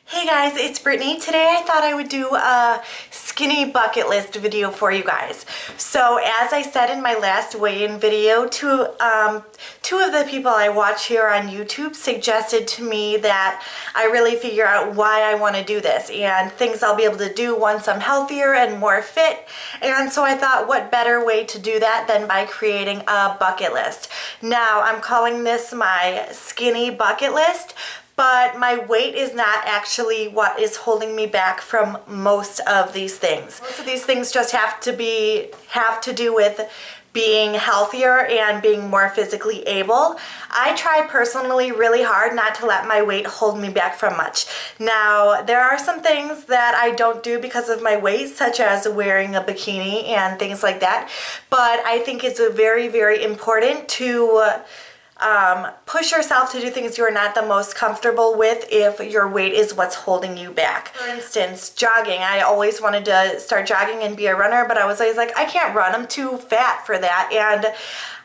Hey guys, it's Brittany. Today I thought I would do a skinny bucket list video for you guys. So as I said in my last weigh-in video, two of the people I watch here on YouTube suggested to me that I really figure out why I want to do this and things I'll be able to do once I'm healthier and more fit. And so I thought, what better way to do that than by creating a bucket list. Now I'm calling this my skinny bucket list. But my weight is not actually what is holding me back from most of these things. Most of these things just have to do with being healthier and being more physically able. I try personally really hard not to let my weight hold me back from much. Now, there are some things that I don't do because of my weight, such as wearing a bikini and things like that. But I think it's very, very important to push yourself to do things you're not the most comfortable with if your weight is what's holding you back. For instance, jogging. I always wanted to start jogging and be a runner, but I was always like, I can't run, I'm too fat for that. And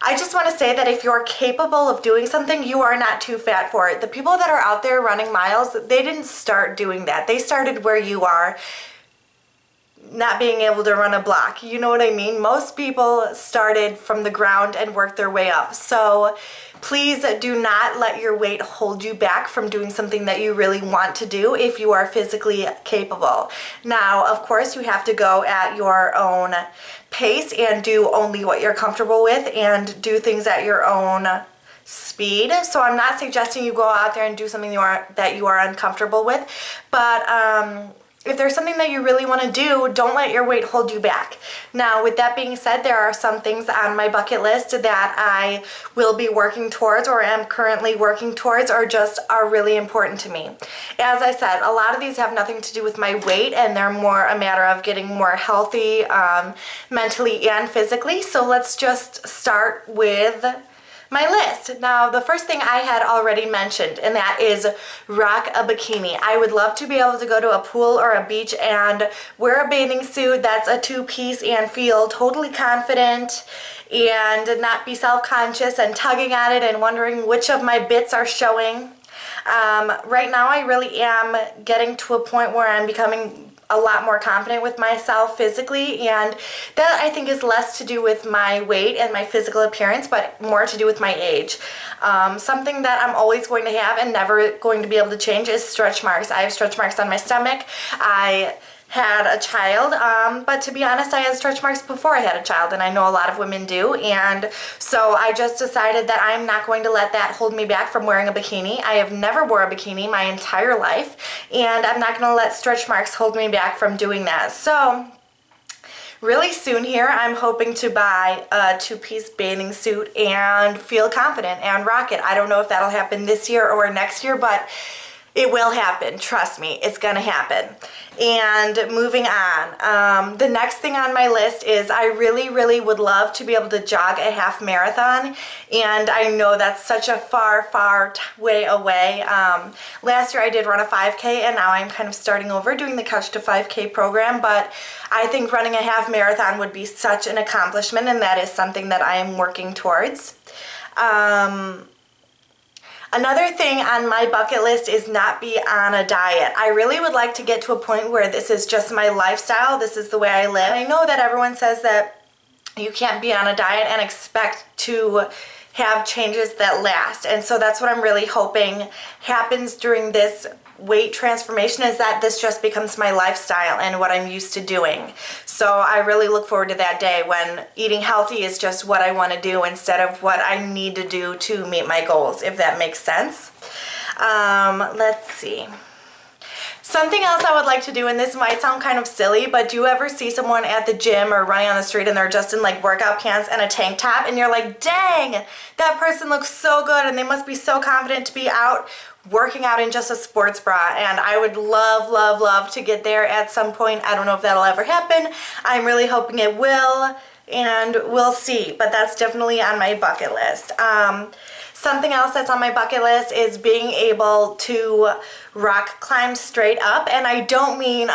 I just want to say that if you're capable of doing something, you are not too fat for it. The people that are out there running miles, they didn't start doing that. They started where you are, not being able to run a block. You know what I mean? Most people started from the ground and worked their way up. So please do not let your weight hold you back from doing something that you really want to do if you are physically capable. Now, of course, you have to go at your own pace and do only what you're comfortable with and do things at your own speed. So I'm not suggesting you go out there and do something that you are uncomfortable with, but if there's something that you really want to do, don't let your weight hold you back. Now, with that being said, there are some things on my bucket list that I will be working towards or am currently working towards or just are really important to me. As I said, a lot of these have nothing to do with my weight and they're more a matter of getting more healthy mentally and physically. So let's just start with my list. Now, the first thing I had already mentioned, and that is rock a bikini. I would love to be able to go to a pool or a beach and wear a bathing suit that's a two-piece and feel totally confident and not be self-conscious and tugging at it and wondering which of my bits are showing. Right now, I really am getting to a point where I'm becoming a lot more confident with myself physically, and that I think is less to do with my weight and my physical appearance, but more to do with my age. Something that I'm always going to have and never going to be able to change is stretch marks. I have stretch marks on my stomach. I had a child, but to be honest, I had stretch marks before I had a child, and I know a lot of women do, and so I just decided that I'm not going to let that hold me back from wearing a bikini. I have never wore a bikini my entire life, and I'm not going to let stretch marks hold me back from doing that. So really soon here, I'm hoping to buy a two-piece bathing suit and feel confident and rock it. I don't know if that'll happen this year or next year, but it will happen. Trust me, it's gonna happen. And moving on, the next thing on my list is I really, really would love to be able to jog a half marathon. And I know that's such a far, far way away. Last year I did run a 5K and now I'm kind of starting over doing the Couch to 5K program. But I think running a half marathon would be such an accomplishment, and that is something that I am working towards. Another thing on my bucket list is not be on a diet. I really would like to get to a point where this is just my lifestyle. This is the way I live. I know that everyone says that you can't be on a diet and expect to have changes that last. And so that's what I'm really hoping happens during this weight transformation, is that this just becomes my lifestyle and what I'm used to doing. So I really look forward to that day when eating healthy is just what I want to do instead of what I need to do to meet my goals, if that makes sense. Let's see. Something else I would like to do, and this might sound kind of silly, but do you ever see someone at the gym or running on the street and they're just in like workout pants and a tank top, and you're like, dang, that person looks so good and they must be so confident to be out working out in just a sports bra. And I would love, love, love to get there at some point. I don't know if that'll ever happen. I'm really hoping it will, and we'll see, but that's definitely on my bucket list. Something else that's on my bucket list is being able to rock climb straight up, and I don't mean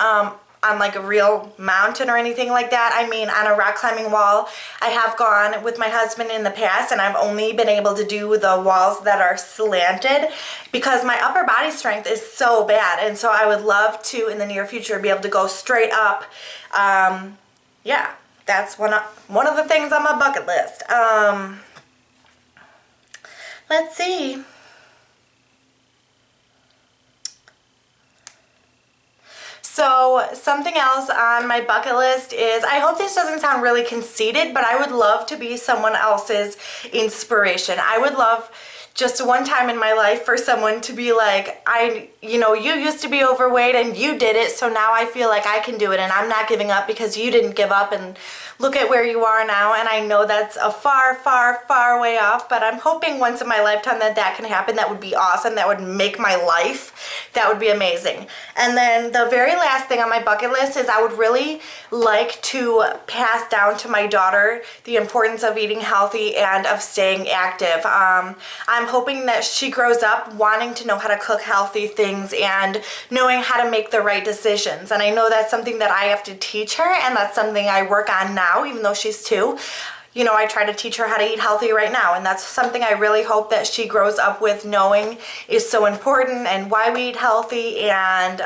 on like a real mountain or anything like that. I mean, on a rock climbing wall. I have gone with my husband in the past, and I've only been able to do the walls that are slanted because my upper body strength is so bad. And so I would love to, in the near future, be able to go straight up. Yeah, that's one of the things on my bucket list. Let's see. So something else on my bucket list is, I hope this doesn't sound really conceited, but I would love to be someone else's inspiration. I would love just one time in my life for someone to be like, you used to be overweight and you did it, so now I feel like I can do it and I'm not giving up because you didn't give up, and look at where you are now. And I know that's a far, far, far way off, but I'm hoping once in my lifetime that can happen. That would be awesome. That would make my life. That would be amazing. And then the very last thing on my bucket list is I would really like to pass down to my daughter the importance of eating healthy and of staying active. I'm hoping that she grows up wanting to know how to cook healthy things and knowing how to make the right decisions. And I know that's something that I have to teach her, and that's something I work on now, even though she's 2. I try to teach her how to eat healthy right now, and that's something I really hope that she grows up with knowing is so important, and why we eat healthy. And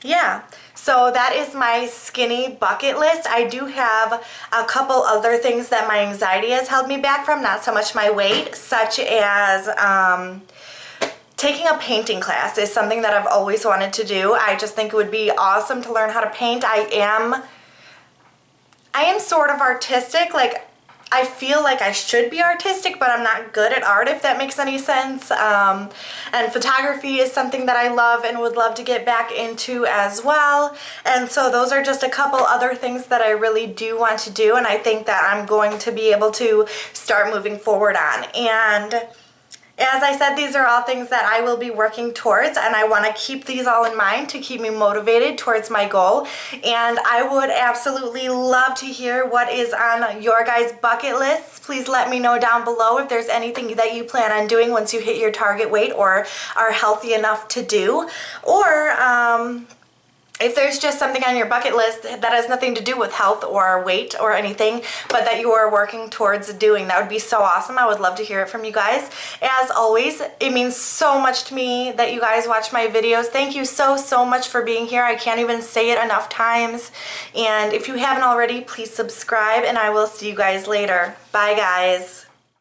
yeah, so that is my skinny bucket list. I do have a couple other things that my anxiety has held me back from, not so much my weight, such as taking a painting class is something that I've always wanted to do. I just think it would be awesome to learn how to paint. I am sort of artistic. Like, I feel like I should be artistic, but I'm not good at art, if that makes any sense. And photography is something that I love and would love to get back into as well. And so those are just a couple other things that I really do want to do, and I think that I'm going to be able to start moving forward on. And as I said, these are all things that I will be working towards, and I want to keep these all in mind to keep me motivated towards my goal. And I would absolutely love to hear what is on your guys' bucket lists. Please let me know down below if there's anything that you plan on doing once you hit your target weight or are healthy enough to do. Or if there's just something on your bucket list that has nothing to do with health or weight or anything, but that you are working towards doing, that would be so awesome. I would love to hear it from you guys. As always, it means so much to me that you guys watch my videos. Thank you so, so much for being here. I can't even say it enough times. And if you haven't already, please subscribe, and I will see you guys later. Bye, guys.